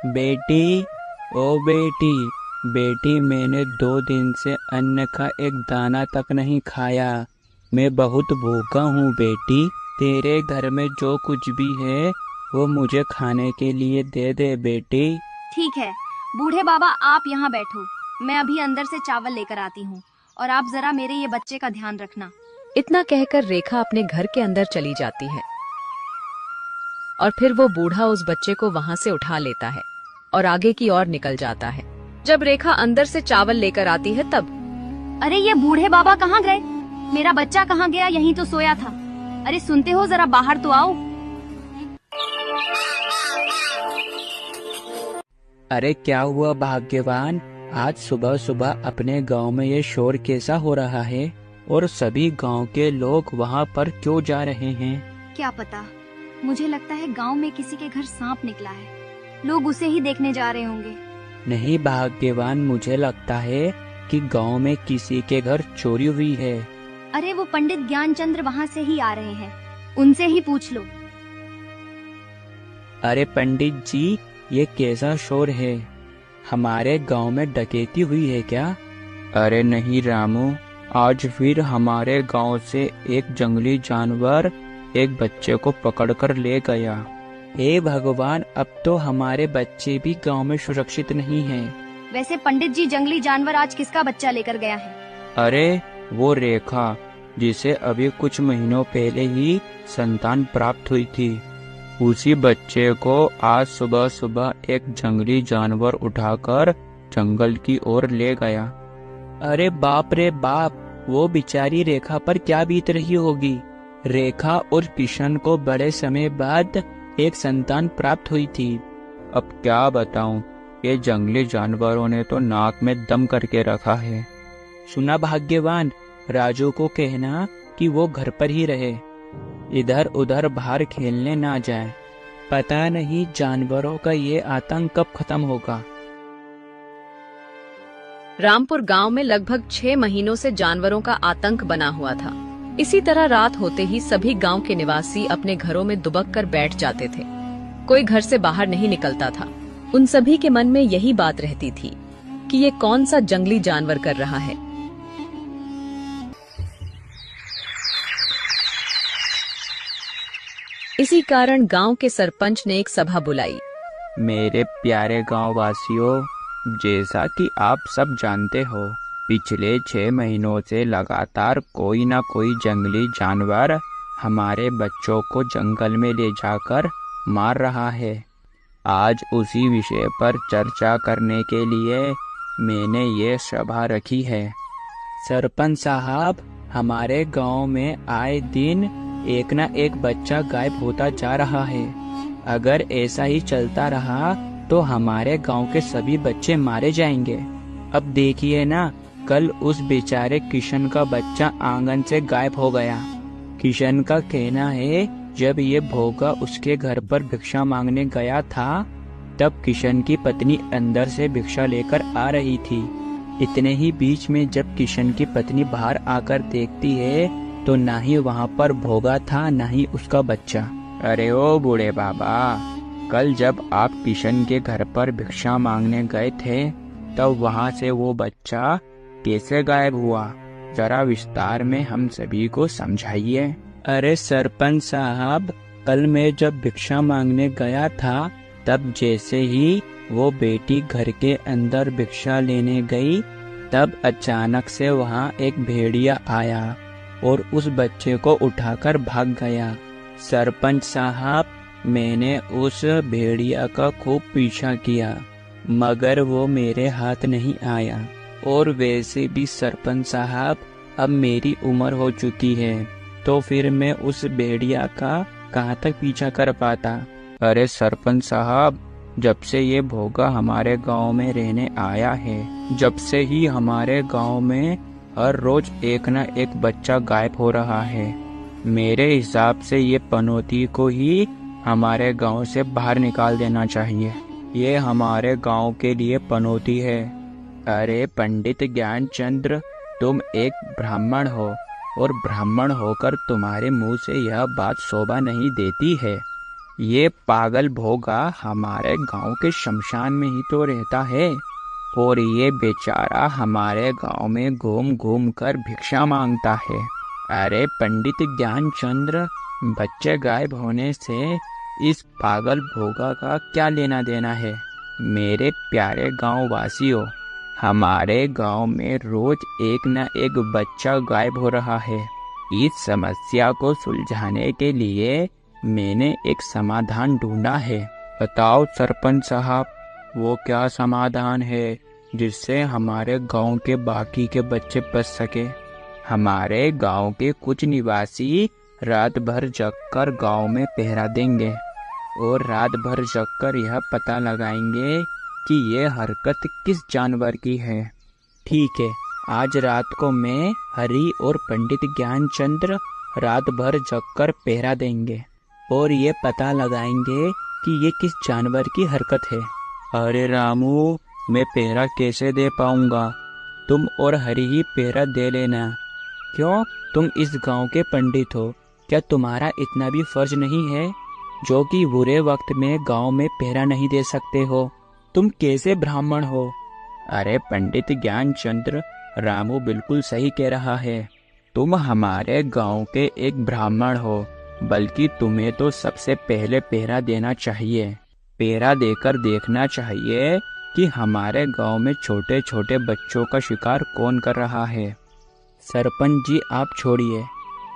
बेटी, ओ बेटी, बेटी, मैंने 2 दिन से अन्न का एक दाना तक नहीं खाया। मैं बहुत भूखा हूँ बेटी। तेरे घर में जो कुछ भी है वो मुझे खाने के लिए दे दे बेटी। ठीक है बूढ़े बाबा, आप यहाँ बैठो, मैं अभी अंदर से चावल लेकर आती हूँ और आप जरा मेरे ये बच्चे का ध्यान रखना। इतना कहकर रेखा अपने घर के अंदर चली जाती है और फिर वो बूढ़ा उस बच्चे को वहाँ से उठा लेता है और आगे की ओर निकल जाता है। जब रेखा अंदर से चावल लेकर आती है तब अरे ये बूढ़े बाबा कहाँ गए? मेरा बच्चा कहाँ गया? यहीं तो सोया था। अरे सुनते हो, जरा बाहर तो आओ। अरे क्या हुआ भाग्यवान, आज सुबह सुबह अपने गांव में ये शोर कैसा हो रहा है और सभी गांव के लोग वहां पर क्यों जा रहे हैं? क्या पता, मुझे लगता है गांव में किसी के घर सांप निकला है, लोग उसे ही देखने जा रहे होंगे। नहीं भाग्यवान, मुझे लगता है कि गांव में किसी के घर चोरी हुई है। अरे वो पंडित ज्ञानचंद्र वहाँ से ही आ रहे हैं, उनसे ही पूछ लो। अरे पंडित जी, ये कैसा शोर है? हमारे गांव में डकैती हुई है क्या? अरे नहीं रामू, आज फिर हमारे गांव से एक जंगली जानवर एक बच्चे को पकड़कर ले गया। हे भगवान, अब तो हमारे बच्चे भी गांव में सुरक्षित नहीं हैं। वैसे पंडित जी, जंगली जानवर आज किसका बच्चा लेकर गया है? अरे वो रेखा, जिसे अभी कुछ महीनों पहले ही संतान प्राप्त हुई थी, उसी बच्चे को आज सुबह सुबह एक जंगली जानवर उठाकर जंगल की ओर ले गया। अरे बाप रे बाप, वो बेचारी रेखा पर क्या बीत रही होगी। रेखा और किशन को बड़े समय बाद एक संतान प्राप्त हुई थी। अब क्या बताऊं, ये जंगली जानवरों ने तो नाक में दम करके रखा है। सुना भाग्यवान, राजू को कहना कि वो घर पर ही रहे, इधर उधर बाहर खेलने ना जाए। पता नहीं जानवरों का ये आतंक कब खत्म होगा। रामपुर गांव में लगभग 6 महीनों से जानवरों का आतंक बना हुआ था। इसी तरह रात होते ही सभी गांव के निवासी अपने घरों में दुबक कर बैठ जाते थे। कोई घर से बाहर नहीं निकलता था। उन सभी के मन में यही बात रहती थी कि ये कौन सा जंगली जानवर कर रहा है। इसी कारण गांव के सरपंच ने एक सभा बुलाई। मेरे प्यारे गांव वासियों, जैसा कि आप सब जानते हो, पिछले 6 महीनों से लगातार कोई ना कोई जंगली जानवर हमारे बच्चों को जंगल में ले जाकर मार रहा है। आज उसी विषय पर चर्चा करने के लिए मैंने ये सभा रखी है। सरपंच साहब, हमारे गांव में आए दिन एक ना एक बच्चा गायब होता जा रहा है। अगर ऐसा ही चलता रहा तो हमारे गांव के सभी बच्चे मारे जाएंगे। अब देखिए ना, कल उस बेचारे किशन का बच्चा आंगन से गायब हो गया। किशन का कहना है जब ये भोगा उसके घर पर भिक्षा मांगने गया था, तब किशन की पत्नी अंदर से भिक्षा लेकर आ रही थी। इतने ही बीच में जब किशन की पत्नी बाहर आकर देखती है तो ना ही वहाँ पर भोगा था ना ही उसका बच्चा। अरे ओ बूढ़े बाबा, कल जब आप किशन के घर पर भिक्षा मांगने गए थे तब वहाँ से वो बच्चा कैसे गायब हुआ? जरा विस्तार में हम सभी को समझाइए। अरे सरपंच साहब, कल मैं जब भिक्षा मांगने गया था तब जैसे ही वो बेटी घर के अंदर भिक्षा लेने गई, तब अचानक से वहाँ एक भेड़िया आया और उस बच्चे को उठाकर भाग गया। सरपंच साहब, मैंने उस भेड़िया का खूब पीछा किया मगर वो मेरे हाथ नहीं आया। और वैसे भी सरपंच साहब, अब मेरी उम्र हो चुकी है तो फिर मैं उस भेड़िया का कहाँ तक पीछा कर पाता। अरे सरपंच साहब, जब से ये भोगा हमारे गांव में रहने आया है, जब से ही हमारे गांव में हर रोज एक न एक बच्चा गायब हो रहा है। मेरे हिसाब से ये पनौती को ही हमारे गांव से बाहर निकाल देना चाहिए। ये हमारे गांव के लिए पनौती है। अरे पंडित ज्ञानचंद्र, तुम एक ब्राह्मण हो और ब्राह्मण होकर तुम्हारे मुंह से यह बात शोभा नहीं देती है। ये पागल भोगा हमारे गांव के शमशान में ही तो रहता है और ये बेचारा हमारे गांव में घूम घूम कर भिक्षा मांगता है। अरे पंडित ज्ञानचंद्र, बच्चे गायब होने से इस पागल भोगा का क्या लेना देना है? मेरे प्यारे गांव वासियों, हमारे गांव में रोज एक न एक बच्चा गायब हो रहा है। इस समस्या को सुलझाने के लिए मैंने एक समाधान ढूंढा है। बताओ सरपंच साहब, वो क्या समाधान है जिससे हमारे गांव के बाकी के बच्चे बच सके? हमारे गांव के कुछ निवासी रात भर जगकर गांव में पहरा देंगे और रात भर जगकर यह पता लगाएंगे कि ये हरकत किस जानवर की है। ठीक है, आज रात को मैं, हरि और पंडित ज्ञानचंद्र रात भर जगकर पहरा देंगे और ये पता लगाएंगे कि ये किस जानवर की हरकत है। अरे रामू, मैं पहरा कैसे दे पाऊंगा? तुम और हरि ही पहरा दे लेना। क्यों, तुम इस गांव के पंडित हो, क्या तुम्हारा इतना भी फर्ज नहीं है जो कि बुरे वक्त में गांव में पहरा नहीं दे सकते हो? तुम कैसे ब्राह्मण हो? अरे पंडित ज्ञानचंद्र, रामू बिल्कुल सही कह रहा है। तुम हमारे गांव के एक ब्राह्मण हो, बल्कि तुम्हें तो सबसे पहले पहरा देना चाहिए। पहरा देकर देखना चाहिए कि हमारे गांव में छोटे छोटे बच्चों का शिकार कौन कर रहा है। सरपंच जी आप छोड़िए,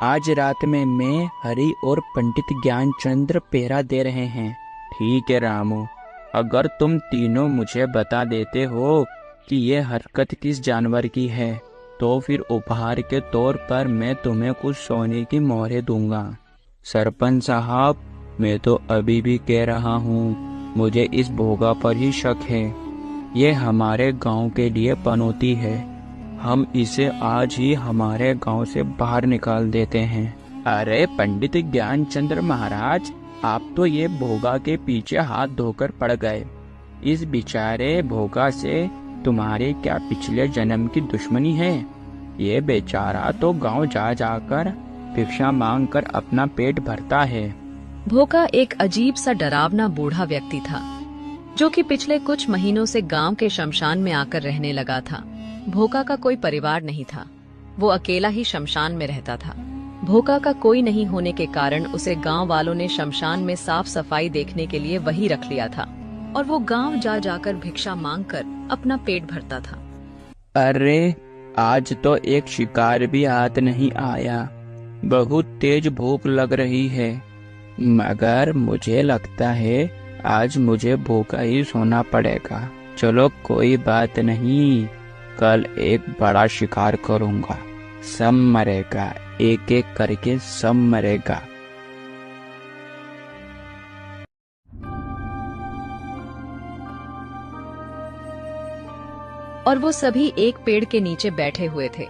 आज रात में मैं, हरि और पंडित ज्ञानचंद्र पहरा दे रहे हैं। ठीक है रामू, अगर तुम तीनों मुझे बता देते हो कि ये हरकत किस जानवर की है तो फिर उपहार के तौर पर मैं तुम्हें कुछ सोने की मोहरें दूंगा। सरपंच साहब, मैं तो अभी भी कह रहा हूँ, मुझे इस भोगा पर ही शक है। ये हमारे गांव के लिए पनौती है, हम इसे आज ही हमारे गांव से बाहर निकाल देते हैं। अरे पंडित ज्ञानचंद्र महाराज, आप तो ये भोगा के पीछे हाथ धोकर पड़ गए। इस बेचारे भोगा से तुम्हारे क्या पिछले जन्म की दुश्मनी है? ये बेचारा तो गांव जा जाकर भिक्षा मांग कर अपना पेट भरता है। भोगा एक अजीब सा डरावना बूढ़ा व्यक्ति था जो कि पिछले कुछ महीनों से गांव के शमशान में आकर रहने लगा था। भोगा का कोई परिवार नहीं था, वो अकेला ही शमशान में रहता था। भोगा का कोई नहीं होने के कारण उसे गांव वालों ने शमशान में साफ सफाई देखने के लिए वही रख लिया था और वो गांव जा जाकर भिक्षा मांगकर अपना पेट भरता था। अरे आज तो एक शिकार भी हाथ नहीं आया, बहुत तेज भूख लग रही है, मगर मुझे लगता है आज मुझे भूखा ही सोना पड़ेगा। चलो कोई बात नहीं, कल एक बड़ा शिकार करूंगा, सब मरेगा, एक एक करके सब मरेगा। और वो सभी एक पेड़ के नीचे बैठे हुए थे।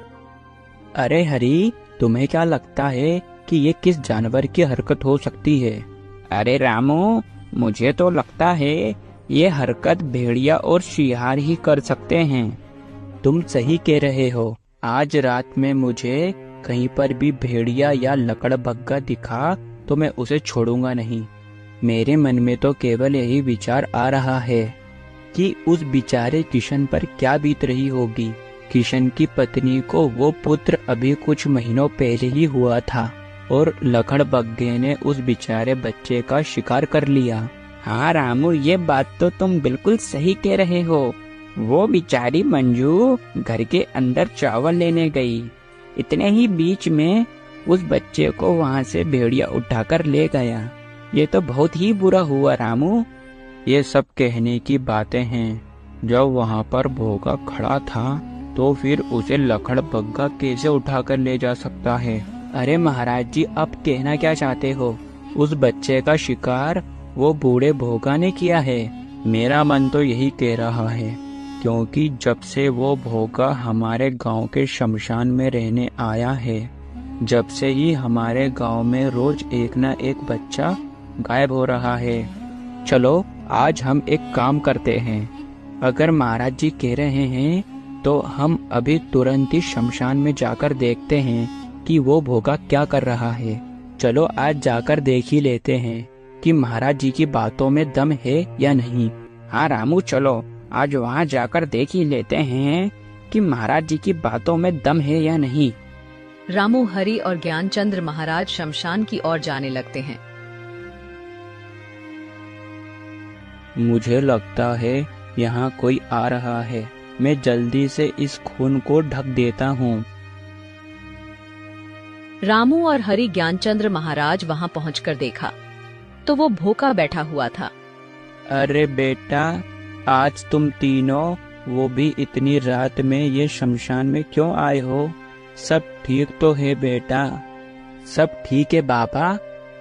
अरे हरी, तुम्हें क्या लगता है कि ये किस जानवर की हरकत हो सकती है? अरे रामू, मुझे तो लगता है ये हरकत भेड़िया और शियार ही कर सकते हैं। तुम सही कह रहे हो, आज रात में मुझे कहीं पर भी भेड़िया या लकड़बग्गा दिखा तो मैं उसे छोड़ूंगा नहीं। मेरे मन में तो केवल यही विचार आ रहा है कि उस बेचारे किशन पर क्या बीत रही होगी। किशन की पत्नी को वो पुत्र अभी कुछ महीनों पहले ही हुआ था और लकड़बग्गे ने उस बेचारे बच्चे का शिकार कर लिया। हाँ रामू, ये बात तो तुम बिल्कुल सही कह रहे हो। वो बेचारी मंजू घर के अंदर चावल लेने गई, इतने ही बीच में उस बच्चे को वहाँ से भेड़िया उठाकर ले गया। ये तो बहुत ही बुरा हुआ रामू। ये सब कहने की बातें हैं, जब वहाँ पर भोगा खड़ा था तो फिर उसे लकड़बग्गा कैसे उठाकर ले जा सकता है? अरे महाराज जी, आप कहना क्या चाहते हो? उस बच्चे का शिकार वो बूढ़े भोगा ने किया है। मेरा मन तो यही कह रहा है, क्योंकि जब से वो भोगा हमारे गांव के शमशान में रहने आया है, जब से ही हमारे गांव में रोज एक न एक बच्चा गायब हो रहा है। चलो आज हम एक काम करते हैं, अगर महाराज जी कह रहे हैं तो हम अभी तुरंत ही शमशान में जाकर देखते हैं कि वो भोगा क्या कर रहा है। चलो आज जाकर देख ही लेते हैं कि महाराज जी की बातों में दम है या नहीं। हाँ रामू, चलो आज वहाँ जाकर देख ही लेते हैं कि महाराज जी की बातों में दम है या नहीं। रामू, हरि और ज्ञानचंद्र महाराज शमशान की ओर जाने लगते हैं। मुझे लगता है यहाँ कोई आ रहा है। मैं जल्दी से इस खून को ढक देता हूँ। रामू और हरि ज्ञानचंद्र महाराज वहाँ पहुंचकर देखा तो वो भोका बैठा हुआ था। अरे बेटा, आज तुम तीनों, वो भी इतनी रात में ये शमशान में क्यों आए हो? सब ठीक तो है बेटा? सब ठीक है बाबा।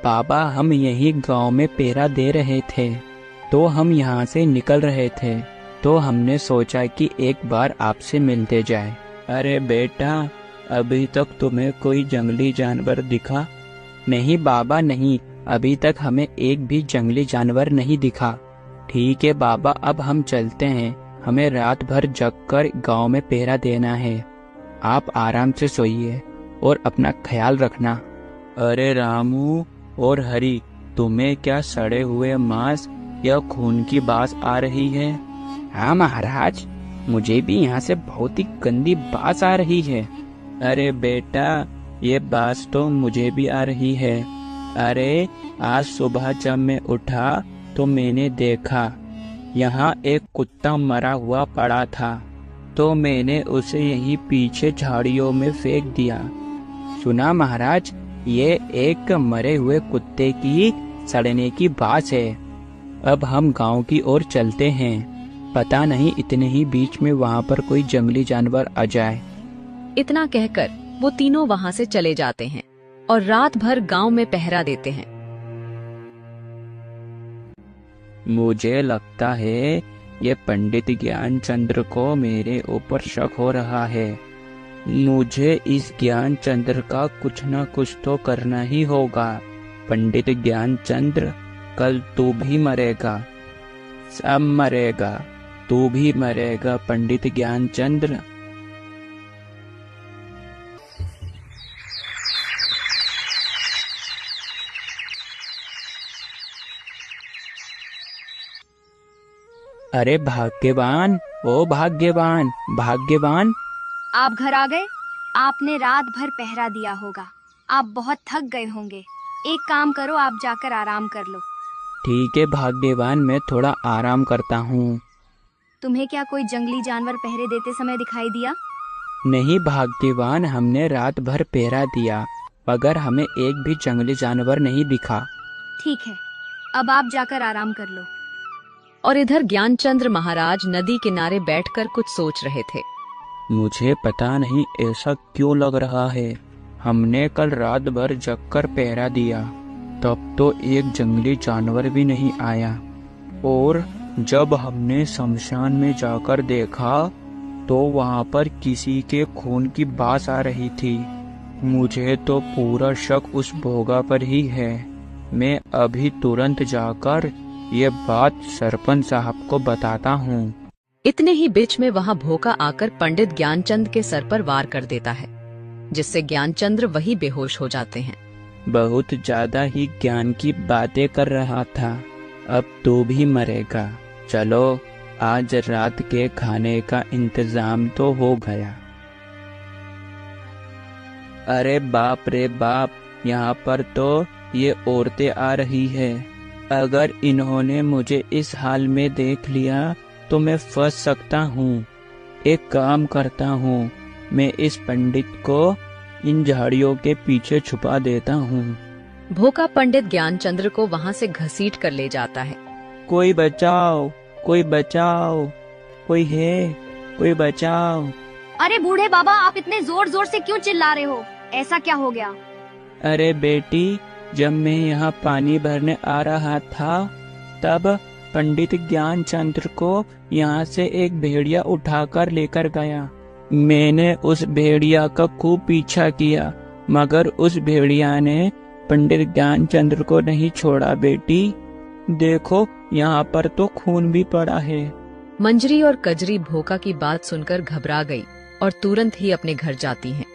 बाबा, हम यही गांव में पहरा दे रहे थे, तो हम यहाँ से निकल रहे थे, तो हमने सोचा कि एक बार आपसे मिलते जाए। अरे बेटा, अभी तक तुम्हें कोई जंगली जानवर दिखा? नहीं बाबा, नहीं, अभी तक हमें एक भी जंगली जानवर नहीं दिखा। ठीक है बाबा, अब हम चलते हैं। हमें रात भर जगकर गांव में पहरा देना है। आप आराम से सोइए और अपना ख्याल रखना। अरे रामू और हरि, तुम्हें क्या सड़े हुए मांस या खून की बास आ रही है? हाँ महाराज, मुझे भी यहाँ से बहुत ही गंदी बास आ रही है। अरे बेटा, ये बास तो मुझे भी आ रही है। अरे आज सुबह जब मैं उठा तो मैंने देखा यहाँ एक कुत्ता मरा हुआ पड़ा था, तो मैंने उसे यहीं पीछे झाड़ियों में फेंक दिया। सुना महाराज, ये एक मरे हुए कुत्ते की सड़ने की बात है। अब हम गांव की ओर चलते हैं। पता नहीं इतने ही बीच में वहाँ पर कोई जंगली जानवर आ जाए। इतना कहकर वो तीनों वहाँ से चले जाते हैं और रात भर गांव में पहरा देते हैं। मुझे लगता है ये पंडित ज्ञानचंद्र को मेरे ऊपर शक हो रहा है। मुझे इस ज्ञानचंद्र का कुछ न कुछ तो करना ही होगा। पंडित ज्ञानचंद्र, कल तू भी मरेगा, सब मरेगा, तू भी मरेगा पंडित ज्ञानचंद्र। अरे भाग्यवान, ओ भाग्यवान, भाग्यवान। आप घर आ गए। आपने रात भर पहरा दिया होगा, आप बहुत थक गए होंगे। एक काम करो, आप जाकर आराम कर लो। ठीक है भाग्यवान, मैं थोड़ा आराम करता हूँ। तुम्हें क्या कोई जंगली जानवर पहरे देते समय दिखाई दिया? नहीं भाग्यवान, हमने रात भर पहरा दिया मगर हमें एक भी जंगली जानवर नहीं दिखा। ठीक है, अब आप जाकर आराम कर लो। और इधर ज्ञानचंद्र महाराज नदी किनारे बैठकर कुछ सोच रहे थे। मुझे पता नहीं ऐसा क्यों लग रहा है। हमने कल रात भर जगकर पहरा दिया, तब तो एक जंगली जानवर भी नहीं आया, और जब हमने शमशान में जाकर देखा तो वहाँ पर किसी के खून की बास आ रही थी। मुझे तो पूरा शक उस भोगा पर ही है। मैं अभी तुरंत जाकर ये बात सरपंच साहब को बताता हूँ। इतने ही बीच में वहाँ भोका आकर पंडित ज्ञानचंद के सर पर वार कर देता है, जिससे ज्ञानचंद्र वही बेहोश हो जाते हैं। बहुत ज्यादा ही ज्ञान की बातें कर रहा था, अब तू भी मरेगा। चलो, आज रात के खाने का इंतजाम तो हो गया। अरे बाप रे बाप, यहाँ पर तो ये औरतें आ रही है। अगर इन्होंने मुझे इस हाल में देख लिया तो मैं फंस सकता हूँ। एक काम करता हूँ, मैं इस पंडित को इन झाड़ियों के पीछे छुपा देता हूँ। भोका पंडित ज्ञानचंद्र को वहाँ से घसीट कर ले जाता है। कोई बचाओ, कोई बचाओ, कोई है, कोई बचाओ। अरे बूढ़े बाबा, आप इतने जोर जोर से क्यों चिल्ला रहे हो? ऐसा क्या हो गया? अरे बेटी, जब मैं यहाँ पानी भरने आ रहा था तब पंडित ज्ञानचंद्र को यहाँ से एक भेड़िया उठाकर लेकर गया। मैंने उस भेड़िया का खूब पीछा किया, मगर उस भेड़िया ने पंडित ज्ञानचंद्र को नहीं छोड़ा। बेटी देखो, यहाँ पर तो खून भी पड़ा है। मंजरी और कजरी भोका की बात सुनकर घबरा गई और तुरंत ही अपने घर जाती हैं।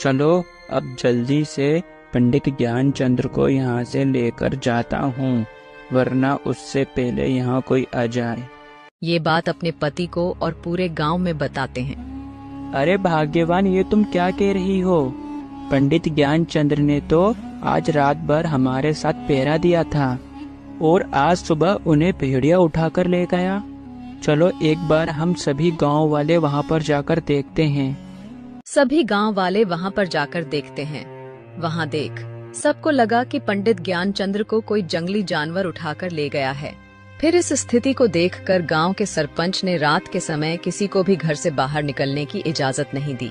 चलो अब जल्दी से पंडित ज्ञानचंद्र को यहाँ से लेकर जाता हूँ, वरना उससे पहले यहाँ कोई आ जाए। ये बात अपने पति को और पूरे गांव में बताते हैं। अरे भाग्यवान, ये तुम क्या कह रही हो? पंडित ज्ञानचंद्र ने तो आज रात भर हमारे साथ पहरा दिया था और आज सुबह उन्हें भेड़िया उठाकर ले गया। चलो एक बार हम सभी गांव वाले वहां पर जाकर देखते हैं। सभी गांव वाले वहां पर जाकर देखते हैं। वहां देख सबको लगा कि पंडित ज्ञानचंद्र को कोई जंगली जानवर उठाकर ले गया है। फिर इस स्थिति को देखकर गांव के सरपंच ने रात के समय किसी को भी घर से बाहर निकलने की इजाजत नहीं दी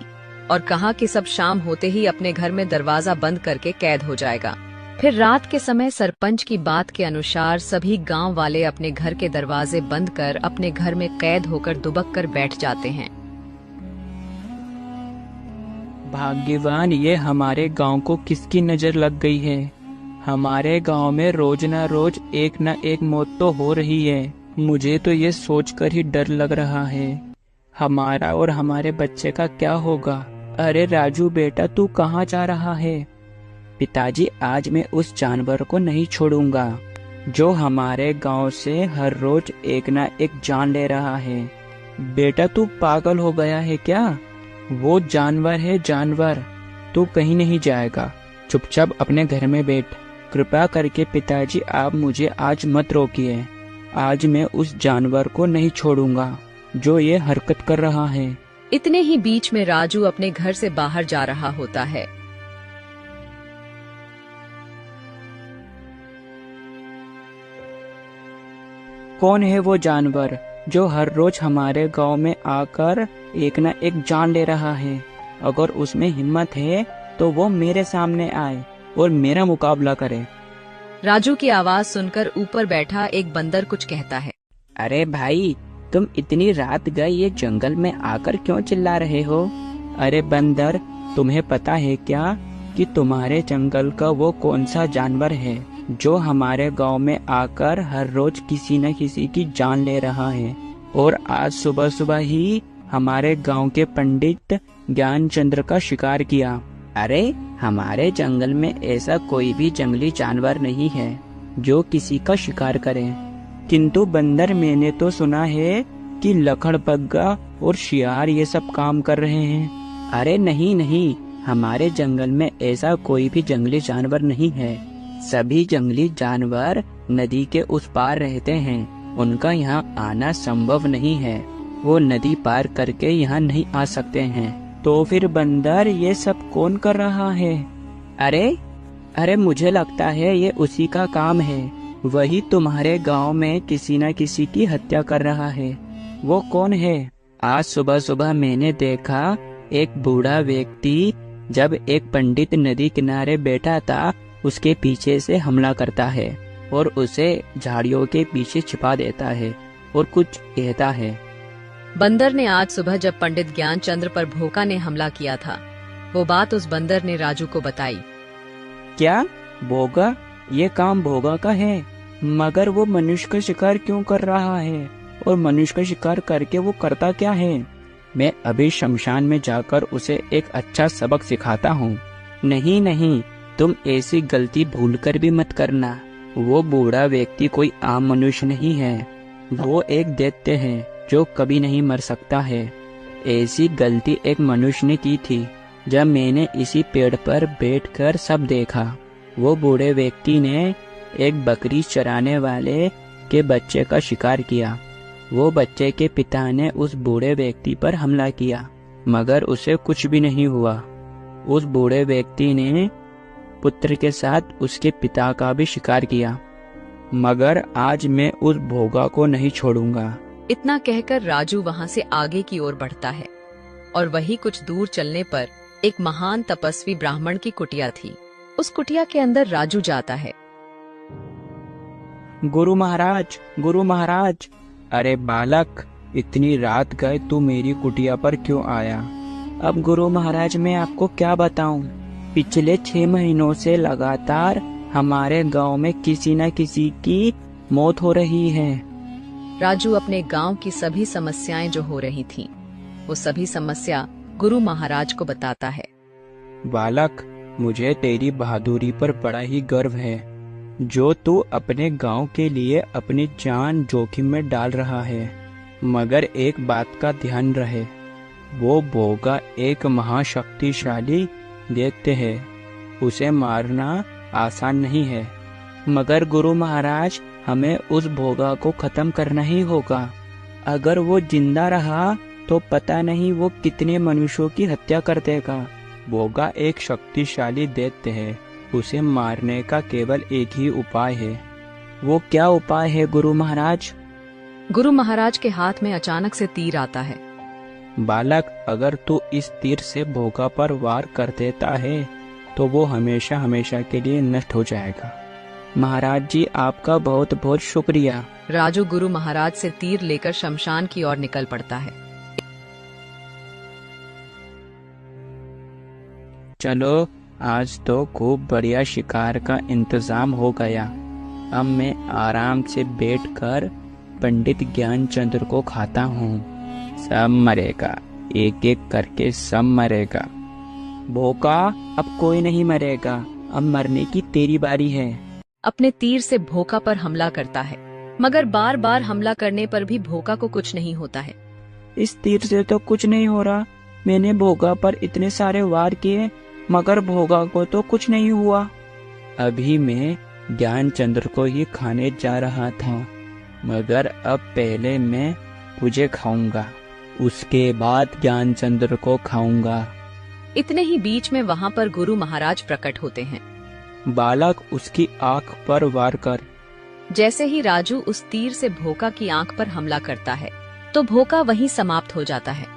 और कहा कि सब शाम होते ही अपने घर में दरवाजा बंद करके कैद हो जाएगा। फिर रात के समय सरपंच की बात के अनुसार सभी गांव वाले अपने घर के दरवाजे बंद कर अपने घर में कैद होकर दुबक कर बैठ जाते हैं। भाग्यवान, ये हमारे गांव को किसकी नजर लग गई है? हमारे गांव में रोज न रोज एक न एक मौत तो हो रही है। मुझे तो ये सोचकर ही डर लग रहा है, हमारा और हमारे बच्चे का क्या होगा। अरे राजू बेटा, तू कहाँ जा रहा है? पिताजी, आज मैं उस जानवर को नहीं छोड़ूंगा जो हमारे गांव से हर रोज एक ना एक जान ले रहा है। बेटा, तू पागल हो गया है क्या? वो जानवर है जानवर, तू कहीं नहीं जाएगा। चुपचाप अपने घर में बैठ। कृपया करके पिताजी, आप मुझे आज मत रोकिए। आज मैं उस जानवर को नहीं छोड़ूंगा जो ये हरकत कर रहा है। इतने ही बीच में राजू अपने घर से बाहर जा रहा होता है। कौन है वो जानवर जो हर रोज हमारे गांव में आकर एक न एक जान ले रहा है? अगर उसमें हिम्मत है तो वो मेरे सामने आए और मेरा मुकाबला करे। राजू की आवाज सुनकर ऊपर बैठा एक बंदर कुछ कहता है। अरे भाई, तुम इतनी रात गए ये जंगल में आकर क्यों चिल्ला रहे हो? अरे बंदर, तुम्हें पता है क्या कि तुम्हारे जंगल का वो कौन सा जानवर है जो हमारे गांव में आकर हर रोज किसी न किसी की जान ले रहा है और आज सुबह सुबह ही हमारे गांव के पंडित ज्ञानचंद्र का शिकार किया? अरे हमारे जंगल में ऐसा कोई भी जंगली जानवर नहीं है जो किसी का शिकार करे। किंतु बंदर, मैंने तो सुना है कि लकड़बग्गा और शियार ये सब काम कर रहे हैं। अरे नहीं नहीं, हमारे जंगल में ऐसा कोई भी जंगली जानवर नहीं है। सभी जंगली जानवर नदी के उस पार रहते हैं, उनका यहाँ आना संभव नहीं है। वो नदी पार करके यहाँ नहीं आ सकते हैं। तो फिर बंदर, ये सब कौन कर रहा है? अरे मुझे लगता है ये उसी का काम है। वही तुम्हारे गांव में किसी न किसी की हत्या कर रहा है। वो कौन है? आज सुबह सुबह मैंने देखा एक बूढ़ा व्यक्ति जब एक पंडित नदी किनारे बैठा था उसके पीछे से हमला करता है और उसे झाड़ियों के पीछे छिपा देता है और कुछ कहता है। बंदर ने आज सुबह जब पंडित ज्ञानचंद्र पर भोका ने हमला किया था, वो बात उस बंदर ने राजू को बताई। क्या? भोगा? ये काम भोगा का है, मगर वो मनुष्य का शिकार क्यों कर रहा है? और मनुष्य का शिकार करके वो करता क्या है? मैं अभी शमशान में जाकर उसे एक अच्छा सबक सिखाता हूँ। नहीं नहीं, तुम ऐसी गलती भूलकर भी मत करना। वो बूढ़ा व्यक्ति कोई आम मनुष्य नहीं है, वो एक दैत्य है जो कभी नहीं मर सकता है। ऐसी गलती एक मनुष्य ने की थी जब मैंने इसी पेड़ पर बैठकर सब देखा। वो बूढ़े व्यक्ति ने एक बकरी चराने वाले के बच्चे का शिकार किया। वो बच्चे के पिता ने उस बूढ़े व्यक्ति पर हमला किया, मगर उसे कुछ भी नहीं हुआ। उस बूढ़े व्यक्ति ने पुत्र के साथ उसके पिता का भी शिकार किया, मगर आज मैं उस भोगा को नहीं छोड़ूंगा। इतना कहकर राजू वहाँ से आगे की ओर बढ़ता है और वही कुछ दूर चलने पर एक महान तपस्वी ब्राह्मण की कुटिया थी। उस कुटिया के अंदर राजू जाता है। गुरु महाराज, गुरु महाराज। अरे बालक, इतनी रात गए तू मेरी कुटिया पर क्यों आया? अब गुरु महाराज मैं आपको क्या बताऊं? पिछले 6 महीनों से लगातार हमारे गांव में किसी न किसी की मौत हो रही है। राजू अपने गांव की सभी समस्याएं जो हो रही थीं, वो सभी समस्या गुरु महाराज को बताता है। बालक, मुझे तेरी बहादुरी पर बड़ा ही गर्व है, जो तू अपने गांव के लिए अपनी जान जोखिम में डाल रहा है। मगर एक बात का ध्यान रहे, वो भोगा एक महाशक्तिशाली दैत्य है, उसे मारना आसान नहीं है। मगर गुरु महाराज, हमें उस भोगा को खत्म करना ही होगा। अगर वो जिंदा रहा तो पता नहीं वो कितने मनुष्यों की हत्या कर देगा। भोगा एक शक्तिशाली दैत्य है, उसे मारने का केवल एक ही उपाय है। वो क्या उपाय है गुरु महाराज? गुरु महाराज के हाथ में अचानक से तीर आता है। बालक, अगर तू इस तीर से भोगा पर वार कर देता है तो वो हमेशा हमेशा के लिए नष्ट हो जाएगा। महाराज जी, आपका बहुत बहुत शुक्रिया। राजू गुरु महाराज से तीर लेकर शमशान की ओर निकल पड़ता है। चलो, आज तो खूब बढ़िया शिकार का इंतजाम हो गया। अब मैं आराम से बैठकर पंडित ज्ञानचंद्र को खाता हूँ। सब मरेगा, एक एक करके सब मरेगा। भोका, अब कोई नहीं मरेगा, अब मरने की तेरी बारी है। अपने तीर से भोका पर हमला करता है, मगर बार बार हमला करने पर भी भोका को कुछ नहीं होता है। इस तीर से तो कुछ नहीं हो रहा। मैंने भोगा पर इतने सारे वार किए, मगर भोगा को तो कुछ नहीं हुआ। अभी मैं ज्ञानचंद्र को ही खाने जा रहा था, मगर अब पहले मैं तुझे खाऊंगा, उसके बाद ज्ञानचंद्र को खाऊंगा। इतने ही बीच में वहाँ पर गुरु महाराज प्रकट होते हैं। बालक, उसकी आंख पर वार कर। जैसे ही राजू उस तीर से भोका की आंख पर हमला करता है तो भोका वहीं समाप्त हो जाता है।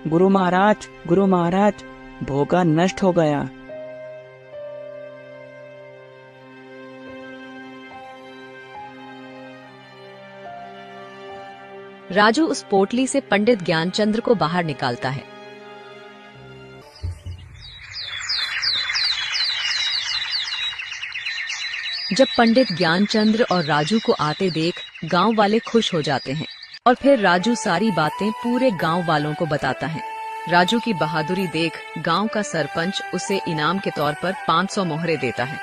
गुरु महाराज, भोगा नष्ट हो गया। राजू उस पोटली से पंडित ज्ञानचंद्र को बाहर निकालता है। जब पंडित ज्ञानचंद्र और राजू को आते देख गांव वाले खुश हो जाते हैं और फिर राजू सारी बातें पूरे गांव वालों को बताता है। राजू की बहादुरी देख गांव का सरपंच उसे इनाम के तौर पर 500 मोहरे देता है।